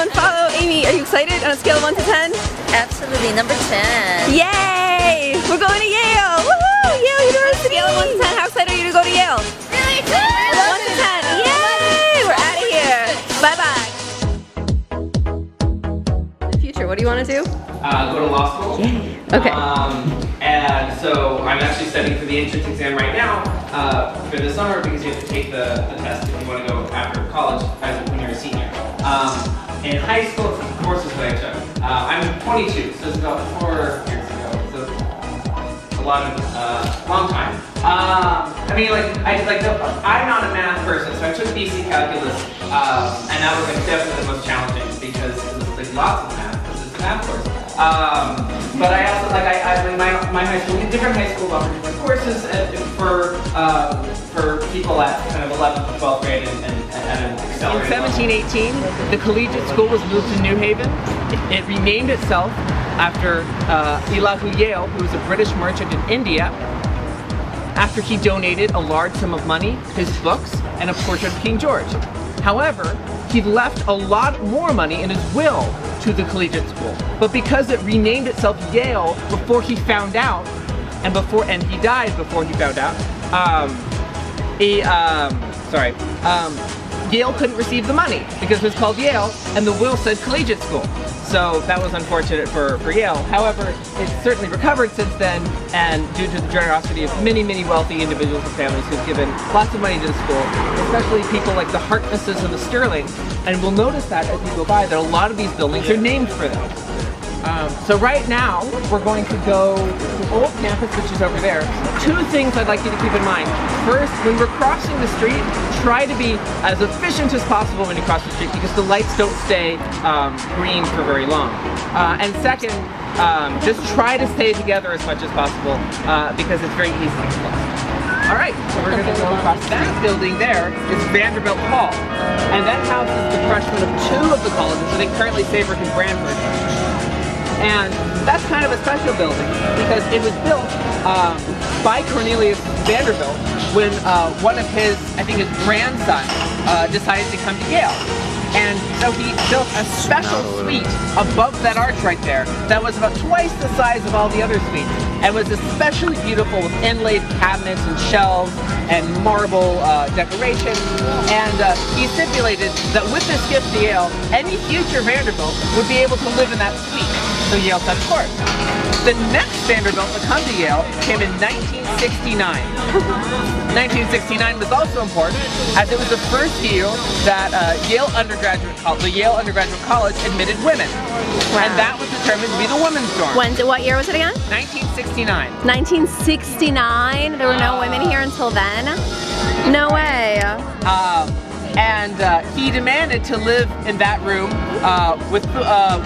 everyone follow Amy. Are you excited on a scale of 1 to 10? Absolutely, number 10. Yay! We're going to Yale! Woohoo! Yale University! Scale of 1 to 10, how excited are you to go to Yale? Really good! 1 to 10, yay! We're out of here. Bye-bye. In the future, what do you want to do? Go to law school. Yay. Okay. And so I'm actually studying for the entrance exam right now for the summer because you have to take the test if you want to go after college when you're a senior. In high school, it's the courses that I took. I'm 22, so it's about 4 years ago. So a long time. I mean, I'm not a math person, so I took BC calculus, and that was definitely the most challenging because it was lots of math. It's a math course. But I also my high school, different high schools offer different courses for people at kind of 11th and 12th grade and an accelerated In 1718, the collegiate school was moved to New Haven. It renamed itself after Elihu Yale, who was a British merchant in India, after he donated a large sum of money, his books, and a portrait of King George. However, he left a lot more money in his will to the collegiate school. But because it renamed itself Yale before he found out, and he died before he found out, Yale couldn't receive the money because it was called Yale and the will said collegiate school. So that was unfortunate for Yale. However, it's certainly recovered since then, and due to the generosity of many, many wealthy individuals and families who've given lots of money to the school, especially people like the Harknesses and the Sterlings. And we'll notice that as you go by that a lot of these buildings are named for them. So right now, we're going to go to Old Campus, which is over there. 2 things I'd like you to keep in mind. First, when we're crossing the street, try to be as efficient as possible when you cross the street because the lights don't stay green for very long. And second, just try to stay together as much as possible because it's very easy to get lost. Alright, so we're going to go across that building there. It's Vanderbilt Hall. And that houses the freshmen of 2 of the colleges, so they currently Saybrook and Branford. And that's kind of a special building because it was built by Cornelius Vanderbilt when one of his, I think his grandson, decided to come to Yale. And so he built a special suite above that arch right there that was about twice the size of all the other suites and was especially beautiful with inlaid cabinets and shelves and marble decoration. And he stipulated that with this gift to Yale, any future Vanderbilt would be able to live in that suite. So Yale said, of course. The next Vanderbilt to come to Yale came in 1969. 1969 was also important as it was the first year that the Yale Undergraduate College admitted women. Wow. And that was determined to be the women's dorm. What year was it again? 1969. 1969? There were no women here until then? No way. And he demanded to live in that room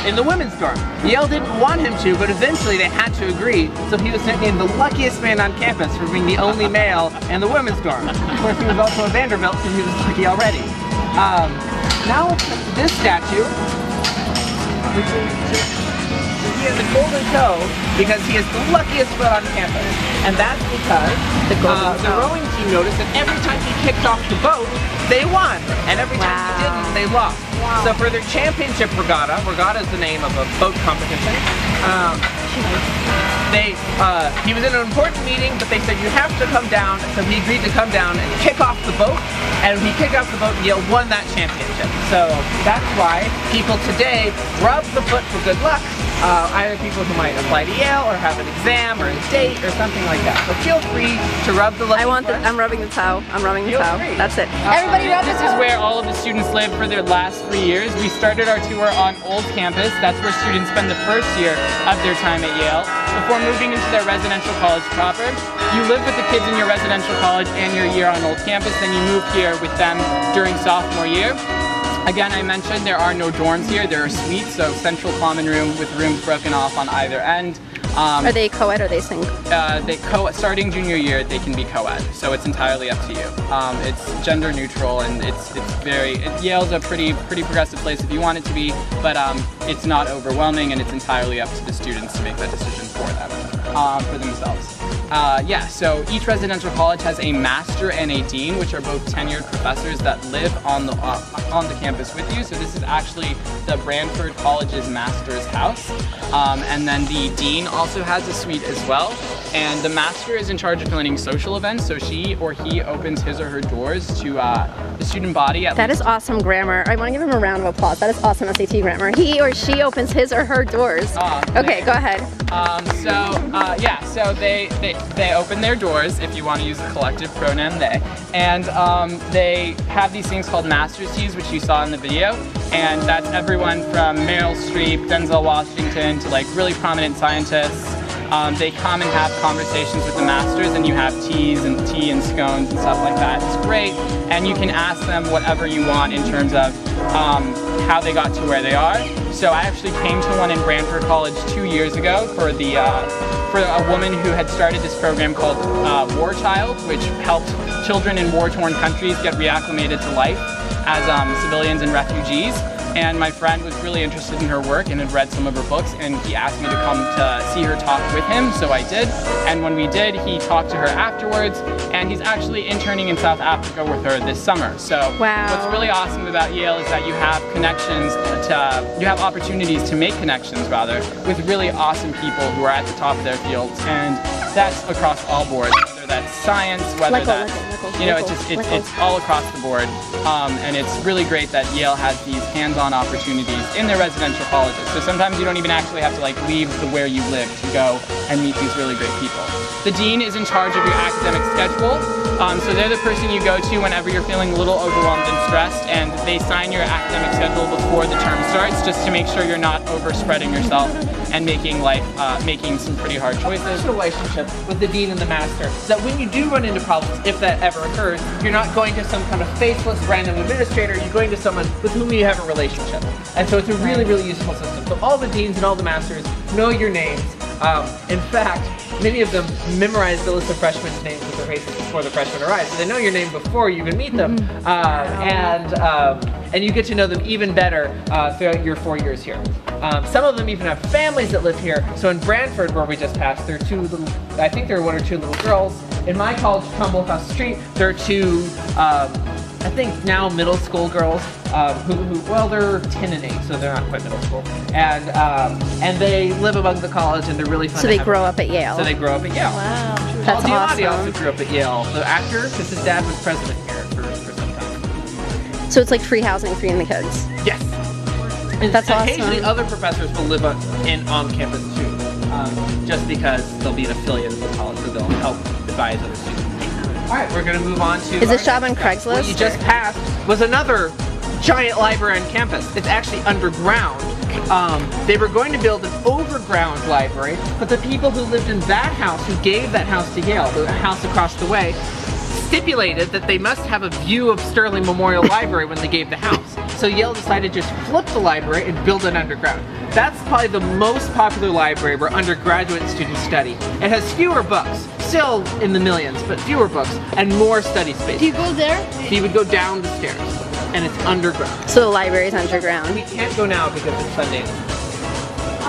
in the women's dorm. Yale didn't want him to, but eventually they had to agree, so he was nicknamed the luckiest man on campus for being the only male in the women's dorm. Of course, he was also a Vanderbilt because he was lucky already. Now let's look at this statue. He has a golden toe because he is the luckiest foot on campus. And that's because the rowing team noticed that every time he kicked off the boat, they won. And every time he didn't, they lost. Wow. So for their championship regatta is the name of a boat competition, he was in an important meeting, but they said you have to come down, so he agreed to come down and kick off the boat, and when he kicked off the boat, Yale won that championship. So that's why people today rub the foot for good luck, either people who might apply to Yale or have an exam or a date or something like that. So feel free to rub the lucky foot. I'm rubbing the toe. I'm rubbing the toe. Free. That's it. Everybody rub the toe. This is where all of the students live for their last 3 years. We started our tour on Old Campus. That's where students spend the first year of their time at Yale. Before moving into their residential college proper, you live with the kids in your residential college and your year on Old Campus, then you move here with them during sophomore year. Again, I mentioned there are no dorms here, there are suites, so central common room with rooms broken off on either end. Are they co-ed or they sing? Starting junior year, they can be co-ed, so it's entirely up to you. It's gender neutral, and Yale's a pretty progressive place if you want it to be, but it's not overwhelming, and it's entirely up to the students to make that decision for them, for themselves. Yeah, so each residential college has a master and a dean, which are both tenured professors that live on the campus with you. So this is actually the Branford College's master's house. And then the dean also has a suite as well. And the master is in charge of planning social events, so she or he opens his or her doors to the student body. That is awesome grammar. I want to give him a round of applause. That is awesome SAT grammar. He or she opens his or her doors. Okay, go ahead. Yeah, so they open their doors, if you want to use a collective pronoun they, and they have these things called master's teas, which you saw in the video, and that's everyone from Meryl Streep, Denzel Washington, to like really prominent scientists. They come and have conversations with the masters, and you have tea and scones and stuff like that. It's great, and you can ask them whatever you want in terms of how they got to where they are. So I actually came to one in Branford College 2 years ago for a woman who had started this program called War Child, which helped children in war-torn countries get reacclimated to life as civilians and refugees. And my friend was really interested in her work and had read some of her books, and he asked me to come to see her talk with him, so I did. And when we did, he talked to her afterwards, and he's actually interning in South Africa with her this summer. So what's really awesome about Yale is that you have opportunities to make connections rather with really awesome people who are at the top of their fields, and that's across all boards, whether that's science, whether that's, you know, it's all across the board. And it's really great that Yale has these hands-on opportunities in their residential colleges. So sometimes you don't even actually have to like leave where you live to go and meet these really great people. The dean is in charge of your academic schedule. So they're the person you go to whenever you're feeling a little overwhelmed and stressed, and they sign your academic schedule before the term starts, just to make sure you're not overspreading yourself and making some pretty hard choices. The relationship with the dean and the master, so that when you do run into problems, if that ever occurs, you're not going to some kind of faceless random administrator, you're going to someone with whom you have a relationship. And so it's a really, really useful system. So all the deans and all the masters know your names. In fact, many of them memorize the list of freshmen names with their faces before the freshmen arrive, so they know your name before you even meet them. And you get to know them even better throughout your 4 years here. Some of them even have families that live here. So in Branford, where we just passed, there are I think there are 1 or 2 little girls. In my college, Trumbull across the street, there are 2, I think now middle school girls well, they're 10 and 8, so they're not quite middle school. And they live among the college, and they're really fun. So they grow up at Yale. So they grow up at Yale. Wow. Paul That's Giamatti awesome. also grew up at Yale, the actor, because his dad was president here for some time. So it's like free housing for you and the kids. Yes. And That's occasionally awesome. other professors will live on campus too, just because they'll be an affiliate of the college, so they'll help advise other students. All right, we're going to move on to. Is this job on Craigslist? What you just passed was another giant library on campus. It's actually underground. They were going to build an overground library, but the people who lived in that house, who gave that house to Yale, the house across the way, stipulated that they must have a view of Sterling Memorial Library when they gave the house. So Yale decided to just flip the library and build it underground. That's probably the most popular library where undergraduate students study. It has fewer books, still in the millions, but fewer books, and more study space. Do you go there? So you would go down the stairs, and it's underground. So the library's underground. We can't go now because it's Sunday.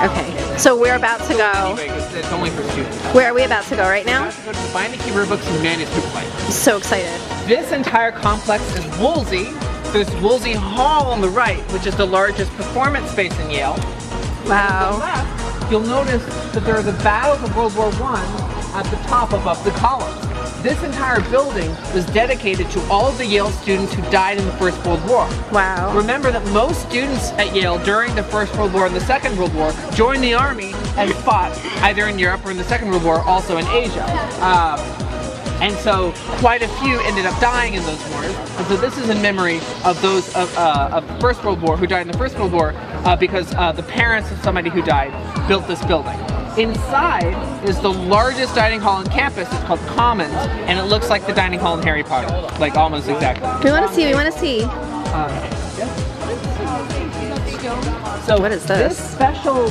Okay. So we're about to go. Anyway, it's only for students. Where are we about to go right now? We're about to go to the Bind and Keep Books and Manuscript Library. I'm so excited. This entire complex is Woolsey. There's Woolsey Hall on the right, which is the largest performance space in Yale. Wow. On the left, you'll notice that there are the battles of World War I at the top above the columns. This entire building was dedicated to all of the Yale students who died in the First World War. Wow. Remember that most students at Yale during the First World War and the Second World War joined the army and fought either in Europe or in the Second World War, also in Asia. And so quite a few ended up dying in those wars. And so this is in memory of those of the First World War who died in the First World War because the parents of somebody who died built this building. Inside is the largest dining hall on campus. It's called Commons, and it looks like the dining hall in Harry Potter, like almost exactly. We want to see. We want to see. So what is this? This special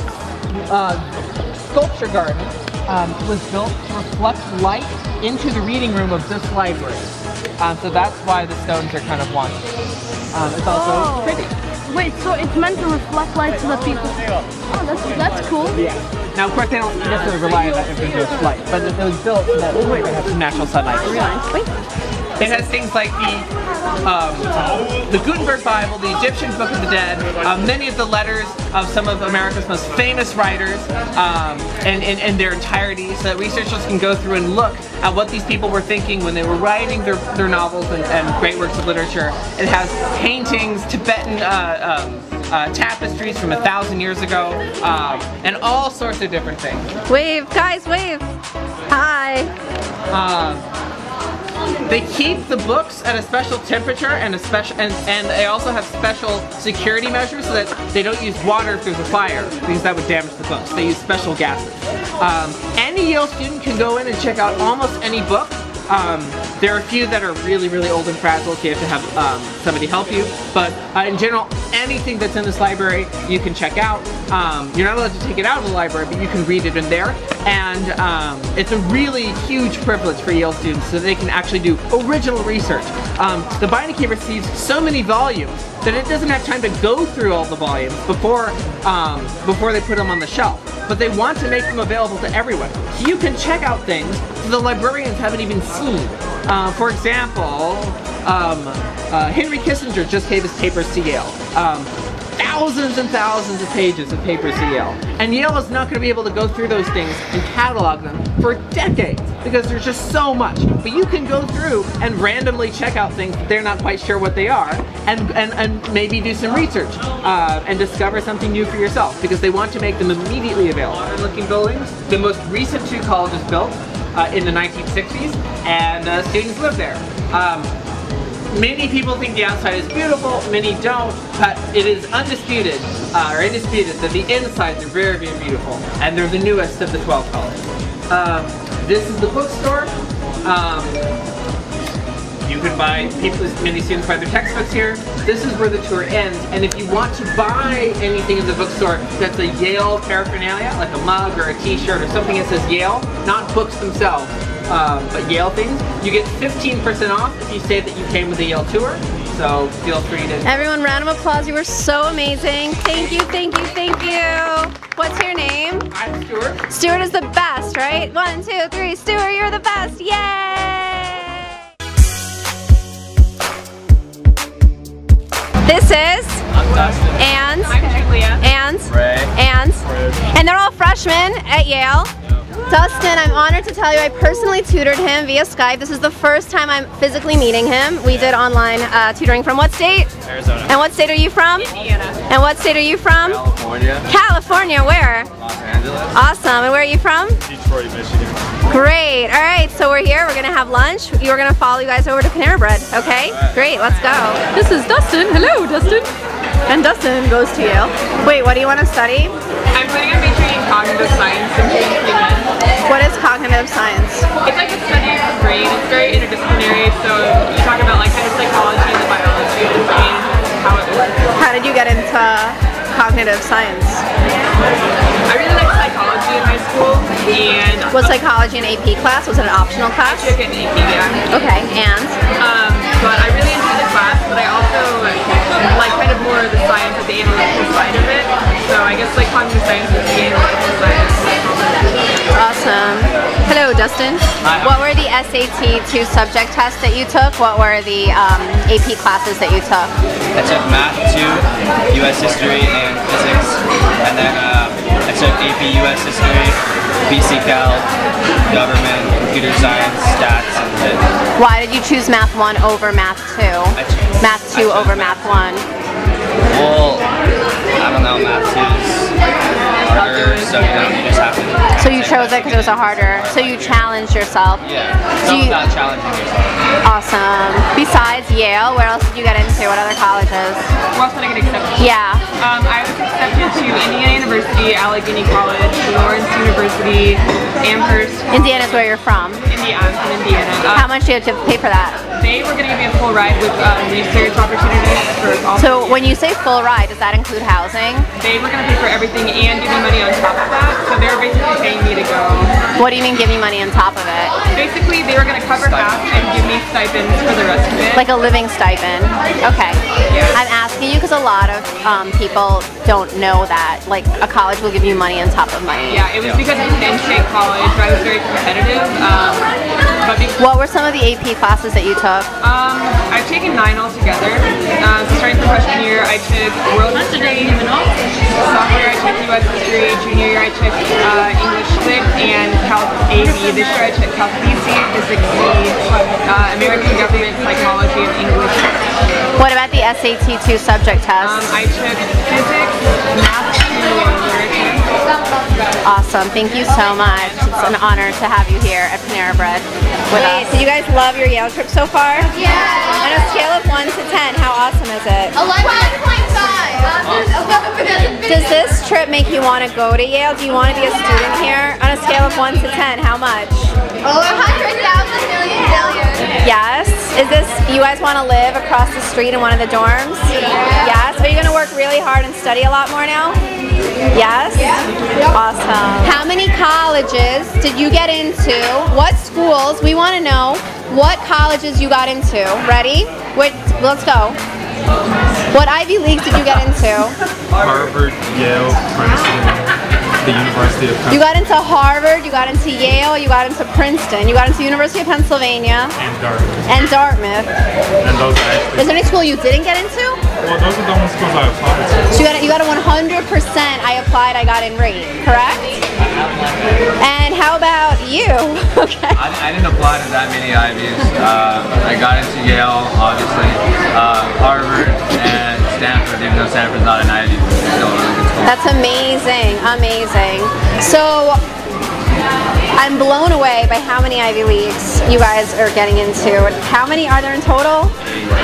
sculpture garden was built to reflect light into the reading room of this library. So that's why the stones are kind of wonky. It's also pretty. Wait, so it's meant to reflect light to the people. Oh, that's cool. Yeah. Now, of course, they don't necessarily rely on that infrared light, but it was built so that they have some natural sunlight. Wait. It has things like the Gutenberg Bible, the Egyptian Book of the Dead, many of the letters of some of America's most famous writers in their entirety, so that researchers can go through and look at what these people were thinking when they were writing their novels and great works of literature. It has paintings, Tibetan tapestries from 1,000 years ago, and all sorts of different things. Wave, guys, wave. Hi. They keep the books at a special temperature and and they also have special security measures so that they don't use water if there's a fire, because that would damage the books. They use special gases. Any Yale student can go in and check out almost any book. There are a few that are really, really old and fragile, so you have to have somebody help you. But in general, anything that's in this library you can check out. You're not allowed to take it out of the library, but you can read it in there. And it's a really huge privilege for Yale students so they can actually do original research. The binding keeper receives so many volumes that it doesn't have time to go through all the volumes before they put them on the shelf. But they want to make them available to everyone. So you can check out things the librarians haven't even seen. For example, Henry Kissinger just gave his papers to Yale. Thousands and thousands of pages of papers to Yale. And Yale is not going to be able to go through those things and catalog them for decades because there's just so much. But you can go through and randomly check out things that they're not quite sure what they are and maybe do some research and discover something new for yourself because they want to make them immediately available. Looking buildings, the most recent two colleges built in the 1960s, and students live there. Many people think the outside is beautiful, many don't, but it is undisputed, or indisputed, that the insides are very, very beautiful, and they're the newest of the 12 colleges. This is the bookstore. You can buy, many students buy their textbooks here. This is where the tour ends, and if you want to buy anything in the bookstore that's a Yale paraphernalia, like a mug or a t-shirt or something that says Yale, not books themselves, but Yale things, you get 15% off if you say that you came with the Yale tour, so feel free to... Everyone, round of applause. You were so amazing. Thank you, thank you, thank you. What's your name? I'm Stuart. Stuart is the best, right? 1, 2, 3. Stuart, you're the best. Yay! This is... I'm Dustin. And... I'm Julia. And... Ray. And they're all freshmen at Yale. Dustin, I'm honored to tell you I personally tutored him via Skype. This is the first time I'm physically meeting him. We did online tutoring. From what state? Arizona. And what state are you from? Indiana. And what state are you from? California. California, where? Los Angeles. Awesome. And where are you from? Detroit, Michigan. Great. All right, so we're here. We're going to have lunch. We're going to follow you guys over to Panera Bread, okay? Right. Great, let's go. This is Dustin. Hello, Dustin. And Dustin goes to Yale. Wait, what do you want to study? I'm planning on majoring in cognitive science and human. What is cognitive science? It's like the study of the brain. It's very interdisciplinary, so you talk about like kind of psychology and the biology of the brain, how it works. How did you get into cognitive science? I really liked psychology in high school, and Was psychology an AP class? Was it an optional class? I took an AP, yeah. Okay, and? But I really enjoyed the class, but I also like kind of more the science of the analytical side of it. So I guess like cognitive science is the analytical side. Awesome. Hello, Dustin. Hi. What were the SAT 2 subject tests that you took? What were the AP classes that you took? I took Math 2, US History, and Physics. And then I took AP US History, BC Cal, Government, Computer Science, Stats, and Lit. Why did you choose Math 1 over Math 2? Math 2 over Math 1? Well, I don't know, Math 2 is harder, so you just have to... So you chose it because it was a harder, so you challenged yourself. Yeah, it's not challenging yourself. Awesome. Besides Yale, where else did you get into? What other colleges? Where else did I get accepted? Yeah. I was accepted to Indiana University, Allegheny College, Lawrence University, Amherst. Indiana's where you're from. I'm from Indiana. How much do you have to pay for that? They were going to give me a full ride with research opportunities for all. So when you say full ride, does that include housing? They were going to pay for everything and give me money on top of that. So they were basically paying What do you mean give me money on top of it? Basically, they were going to cover half and give me stipends for the rest of it. Like a living stipend. Okay. I'm asking you because a lot of people don't know that. Like a college will give you money on top of money. Yeah, it was because it was an in-state college, but I was very competitive. What were some of the AP classes that you took? I've taken 9 altogether. So starting from freshman year, I took World History. Sophomore year, I took U.S. History. Junior year, I took English Lit and Calc AB. This year, I took Calc BC, Physics C, American Government, Psychology, and English. What about the SAT 2 subject test? I took Physics, Math, and Literature. Awesome. Thank you so much. It's an honor to have you here at Panera Bread with us. Did you guys love your Yale trip so far? Yeah. On a scale of 1 to 10, how awesome is it? 11.5. Does this trip make you want to go to Yale? Do you want to be a student here? On a scale of 1 to 10, how much? 100,000 million billion. Yes? Is this, you guys want to live across the street in one of the dorms? Yes? Are you going to work really hard and study a lot more now? Yes? Awesome. How many colleges did you get into? What schools? We want to know what colleges you got into. Ready? Wait, let's go. What Ivy Leagues did you get into? Harvard, Yale, Princeton, the University of Pennsylvania. You got into Harvard, you got into Yale, you got into Princeton, you got into University of Pennsylvania. And Dartmouth. And Dartmouth. And those are actually... Is there any school you didn't get into? Well, those are the only schools I applied to. So you got a 100% I applied, I got in rate, correct? And how about you? Okay. I didn't apply to that many Ivies. I got into Yale, obviously, Harvard, and Stanford, even though Stanford's not an Ivy. It's still a really good school. That's amazing, amazing. So I'm blown away by how many Ivy Leagues you guys are getting into. How many are there in total?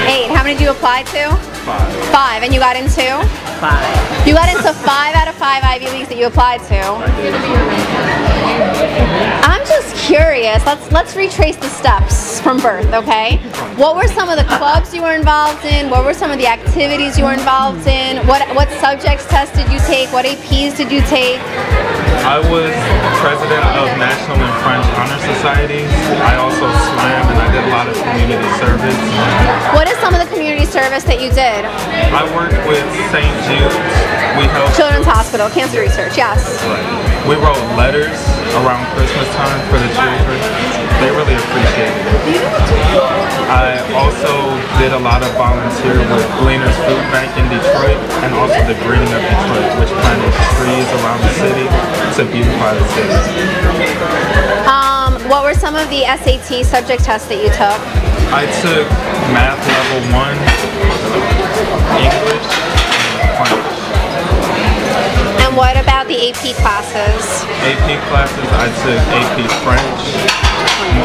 8. How many did you apply to? 5. 5. And you got into? 5. You got into 5 out of 5 Ivy Leagues that you applied to. I'm just curious. Let's retrace the steps from birth, okay? What were some of the clubs you were involved in? What were some of the activities you were involved in? What subjects tests did you take? What APs did you take? I was president of National and French Honor Societies. I also swam and I did a lot of community service. What is some of the community service that you did? I worked with St. Jude's. We helped Children's Hospital, cancer research, yes. We wrote letters around Christmas time for the children. They really appreciated it. I also did a lot of volunteer with Gleaner's Food Bank in Detroit and also the Greening of Detroit, which planted trees around the city to beautify the city. What were some of the SAT subject tests that you took? I took math level 1, English, and French. And what about the AP classes? AP classes, I took AP French,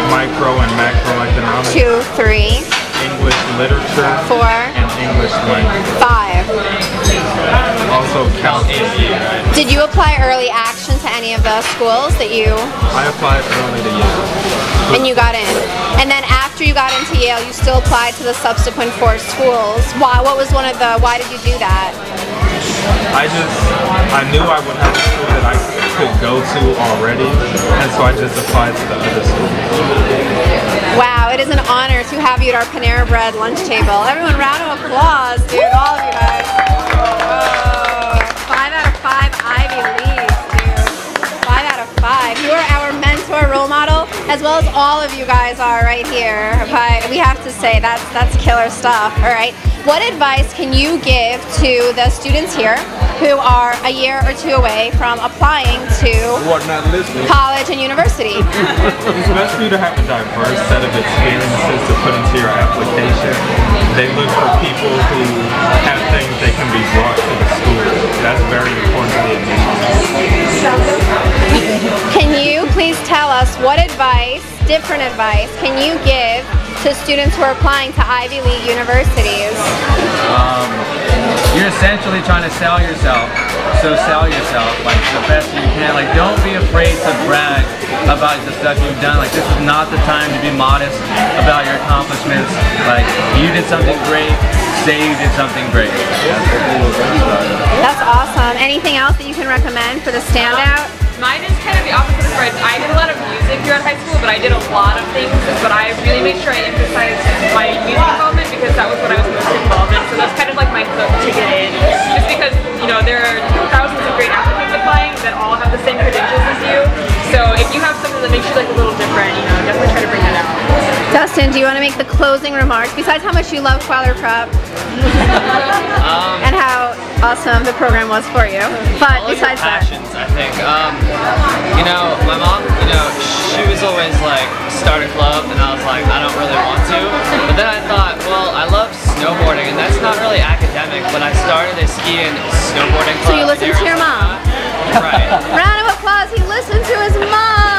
micro and macroeconomics, 2, 3, English literature, 4, and English language. 5. Also Calc. Did you apply early action to any of the schools that you... I applied early to Yale. And you got in. And then after you got into Yale, you still applied to the subsequent 4 schools. Why? What was one of the... Why did you do that? I knew I would have a school that I could go to already, and so I just applied to the other schools. Wow, it is an honor to have you at our Panera Bread lunch table. Everyone, round of applause, dude, all of you guys. Oh, 5 out of 5 Ivy Leagues, dude. 5 out of 5. You are our mentor role model, as well as all of you guys are right here. But we have to say, that's killer stuff, all right? What advice can you give to the students here who are a year or 2 away from applying to college and university? It's best for you to have a diverse set of experiences to put into your application. They look for people who have things that can be brought to the school. That's very important to the admissions. Can you please tell us what advice, different advice, can you give to students who are applying to Ivy League universities? You're essentially trying to sell yourself. So sell yourself like the best you can. Like don't be afraid to brag about the stuff you've done. Like this is not the time to be modest about your accomplishments. Like you did something great, say you did something great. That's awesome. Anything else that you can recommend for the standout? Mine is kind of the opposite of Fred's. I did a lot of I did a lot of things, but I really made sure I emphasized my music involvement because that was what I was most involved in. So that's kind of like my hook to get in. Just because, you know, there are thousands of great applicants applying that all have the same credentials as you. So if you have something that makes you like a little different, you know, definitely try to bring that out. Dustin, do you want to make the closing remarks besides how much you love Kweller Prep and how awesome the program was for you? But besides that, I think, you know, my mom, you know, she was always like, start a club, and I was like, I don't really want to. But then I thought, well, I love snowboarding, and that's not really academic, but I started a ski and snowboarding club. So you listened to your mom? Right. Round of applause, he listened to his mom!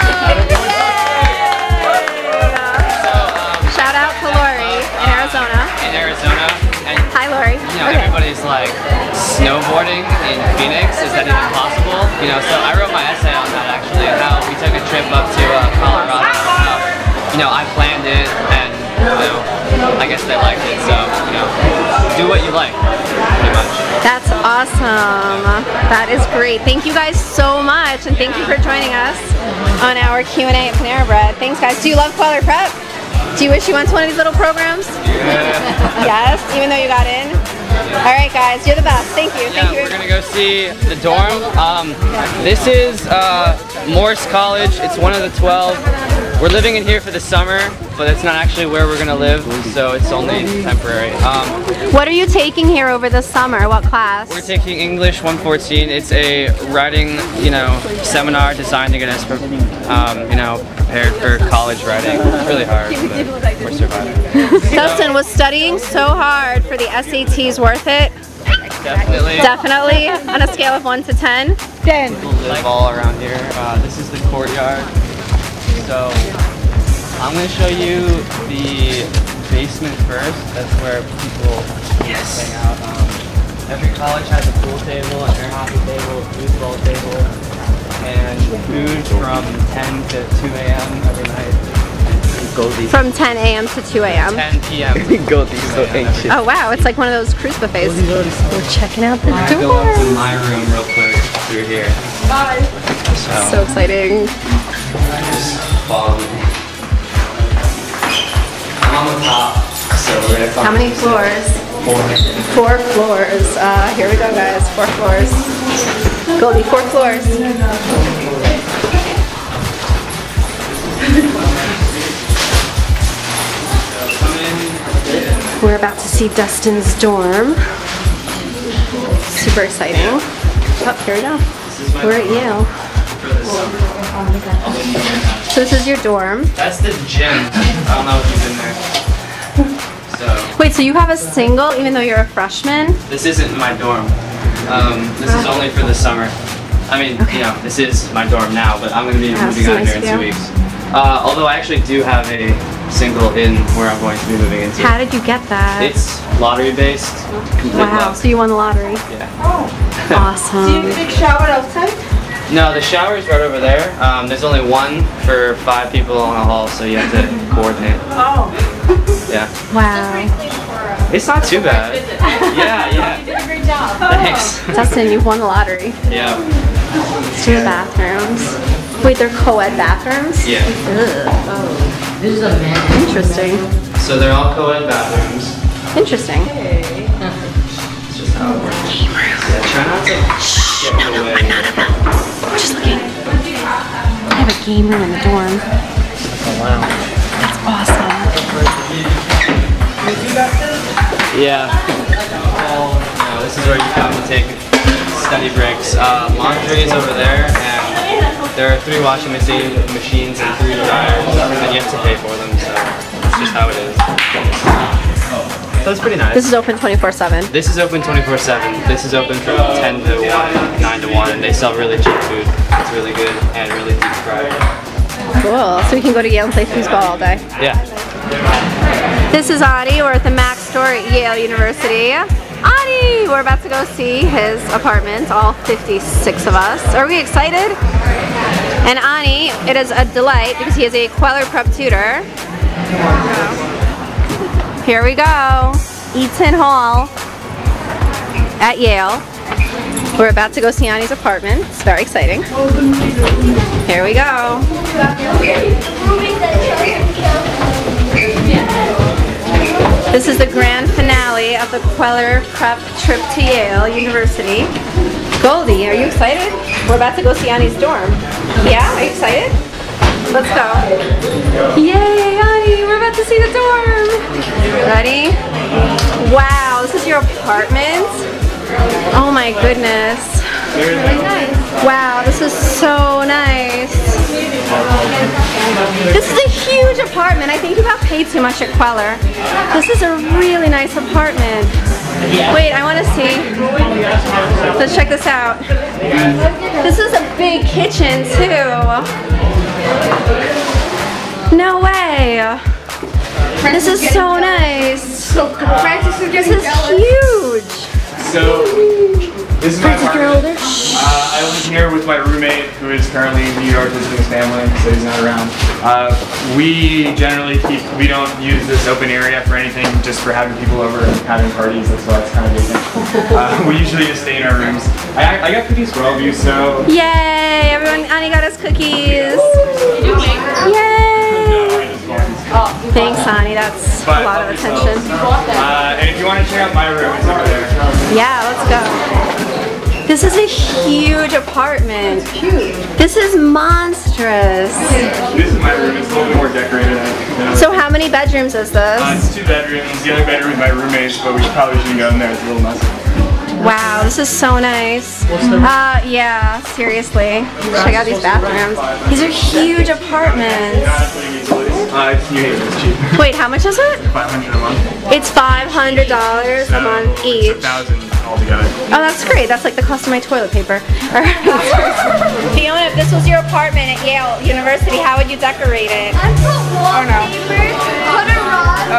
Shout out to Lori in Arizona. And hi, Lori. You know, everybody's like, snowboarding in Phoenix, is that even possible? You know, so I wrote my essay on that actually, and how we took a trip up to Colorado, and how, you know, I planned it, and, you know, I guess they liked it, so, you know, do what you like, pretty much. That's awesome. That is great. Thank you guys so much, and thank you for joining us on our Q&A at Panera Bread. Thanks, guys. Do you love Kweller Prep? Do you wish you went to one of these little programs? Yeah. Yes, even though you got in? All right, guys, you're the best. Thank you. Yeah, we're gonna go see the dorm. This is Morse College. It's one of the 12. We're living in here for the summer, but it's not actually where we're gonna live, so it's only temporary. What are you taking here over the summer? What class? We're taking English 114. It's a writing, you know, seminar designed to get us, you know, prepared for college writing. It's really hard, but we're surviving. Dustin, was studying so hard for the SATs worth it? Definitely. Definitely. On a scale of 1 to 10? 10. People live all around here. This is the courtyard. So I'm going to show you the basement first. That's where people hang out. Every college has a pool table, an air hockey table, a foosball table, and food from 10 to 2 a.m. every night. From 10 a.m. to 2 a.m. 10 p.m. Oh wow, it's like one of those cruise buffets. We're checking out the I'm going to go door. up to my room real quick through here. Bye. So exciting. Just follow me. I'm on the top, so we're going to How many floors? 4 floors. Here we go, guys. 4 floors. Goldie, 4 floors. We're about to see Dustin's dorm. Super exciting. Oh, here we go. We're at Yale. So this is your dorm. That's the gym. I don't know if you've been there. So. Wait, so you have a single even though you're a freshman? This isn't my dorm. This is only for the summer. I mean, you know, this is my dorm now, but I'm going to be moving out here in 2 weeks. Although I actually do have a single in where I'm going to be moving into. How did you get that? It's lottery based. Wow, so you won the lottery. Yeah. Awesome. Do you take shower outside? No, the shower is right over there. There's only one for 5 people in the hall, so you have to coordinate. Oh. Yeah. Wow. It's not too bad. Yeah. You did a great job. Dustin, you've won the lottery. Yeah. Let's do the bathrooms. Wait, they're co-ed bathrooms? Yeah. Ugh. This is a man. Interesting. So they're all co-ed bathrooms. Interesting. It's just how it works. Yeah, try not to get in the way. I'm just looking. I have a game room in the dorm. That's awesome. Yeah. This is where you come to take study breaks. Laundry is over there, and there are 3 washing machines and 3 dryers, and you have to pay for them, so it's just how it is. So it's pretty nice. This is open 24/7. This is open 24/7. This is open from 10 to 1, 9 to 1, and they sell really cheap food. It's really good and really deep fried. Cool. So we can go to Yale and play foosball all day. Yeah. This is Adi. We're at the Mac store at Yale University. Adi! We're about to go see his apartment, all 56 of us. Are we excited? And Ani, it is a delight because he is a Kweller Prep tutor. Here we go. Eaton Hall at Yale. We're about to go see Ani's apartment. It's very exciting. Here we go. This is the grand finale of the Kweller Prep Trip to Yale University. Goldie, are you excited? We're about to go see Annie's dorm. Yeah, are you excited? Let's go. Yay, Annie, we're about to see the dorm. Ready? Wow, this is your apartment? Oh my goodness. Really nice. Wow, this is so nice. This is a huge apartment. I think you got paid too much at Kweller. This is a really nice apartment. Wait, I want to see. Let's check this out. This is a big kitchen too. No way. This is so nice. This is huge. So, this is my apartment. I live here with my roommate, who is currently in New York visiting his family, so he's not around. We generally we don't use this open area for anything, just for having people over and having parties. That's why it's kind of vacant. We usually just stay in our rooms. I got cookies for all of you, so. Yay! Everyone, Annie got us cookies. Yay! Thanks, Annie. That's a lot of attention. And if you want to check out my room, it's over there. Yeah, let's go. This is a huge apartment. It's huge. This is monstrous. This is my room. It's a little bit more decorated. So how many bedrooms is this? It's 2 bedrooms. The other bedroom is my roommate's, but we probably shouldn't go in there. It's a little messy. Wow, this is so nice. Yeah, seriously. Check out these bathrooms. These are huge apartments. It's New Haven. It's cheap. Wait, how much is it? $500 a month. It's $500 a month each. It's $1,000 altogether. Oh, that's great. That's like the cost of my toilet paper. Fiona, if this was your apartment at Yale University, how would you decorate it? I'd put wallpaper, put a rug,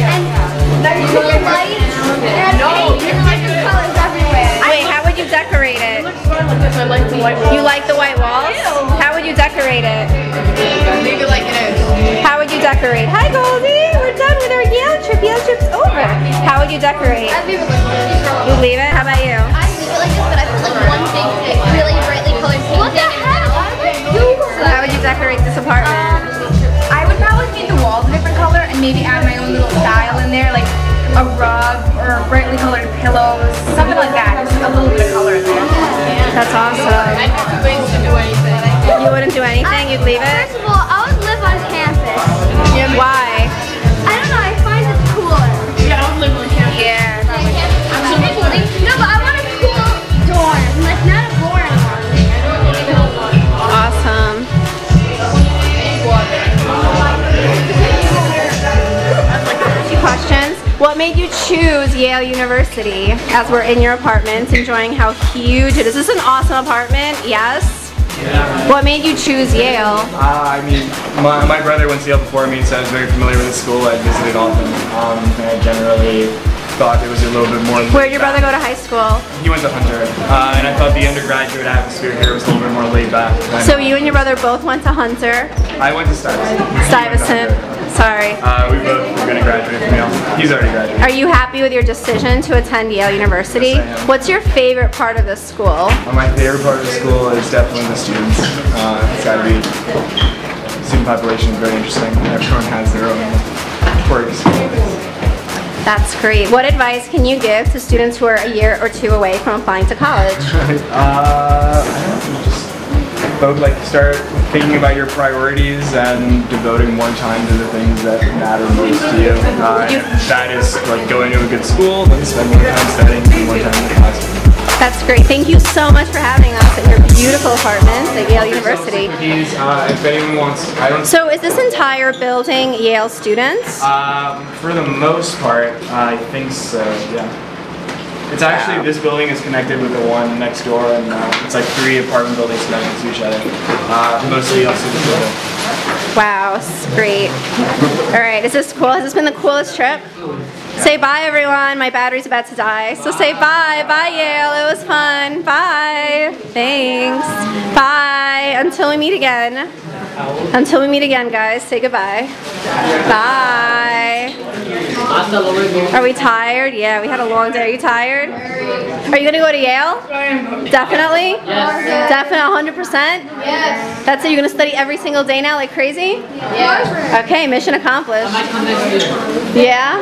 and put lights, and different colors everywhere. Wait, how would you decorate it? I like the white wall. You like the white walls? How would you decorate it? Maybe like this. How would you decorate? Hi, Goldie. We're done with our Yale trip. Yale trip's over. How would you decorate? I'd leave it like this. You leave it? How about you? I leave it like this, but I put like one big, really brightly colored painting. What the heck? So how would you decorate this apartment? I would probably paint the walls a different color and maybe add my own little style in there, like a rug or brightly colored pillows, something like that. Just a little bit of color in there. That's awesome. I wouldn't do anything. You wouldn't do anything? You'd leave it? First of all, I would live on campus. Why? I don't know, I find it cooler. Yeah, I would live on campus. Yeah. No, but I want a cool dorm, like not a boring one. Awesome. Two questions. What made you choose Yale University as we're in your apartment, enjoying how huge it is? Is this an awesome apartment? Yes? Yeah. What made you choose Yale? I mean, my brother went to Yale before me, so I was very familiar with the school. I visited often, and I generally thought it was a little bit more. Where did your brother go to high school? He went to Hunter, and I thought the undergraduate atmosphere here was a little bit more laid back. So you and your brother both went to Hunter? I went to Stuyvesant. Stuyvesant. Sorry. We both were going to graduate from Yale. He's already graduated. Are you happy with your decision to attend Yale University? Yes, I am. What's your favorite part of this school? My favorite part of the school is definitely the students. It's got to be. Student population is very interesting. Everyone has their own quirks. That's great. What advice can you give to students who are a year or two away from applying to college? I don't know, just both like start thinking about your priorities and devoting more time to the things that matter most to you. If that is like going to a good school, then spend more time studying and more time in the classroom. That's great. Thank you so much for having us at your beautiful apartment at Yale University. If anyone wants, So is this entire building Yale students? For the most part, I think so, yeah. It's actually, this building is connected with the one next door, and it's like 3 apartment buildings connected to each other. Mostly Yale students live there. Wow, it's great. All right, is this cool? Has this been the coolest trip? Say bye, everyone. My battery's about to die. So say bye. Bye, Yale. It was fun. Bye. Thanks. Bye. Until we meet again. Until we meet again, guys. Say goodbye. Bye. Are we tired? Yeah, we had a long day. Are you tired? Are you going to go to Yale? Definitely? Yes. Definitely 100%? Yes. That's it? You're going to study every single day now like crazy? Yes. Okay, mission accomplished. Yeah?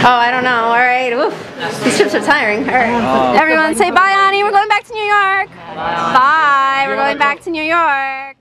Oh, I don't know. All right. Oof. These trips are tiring. All right. Everyone say bye, Ani. We're going back to New York. Bye. We're going back to New York.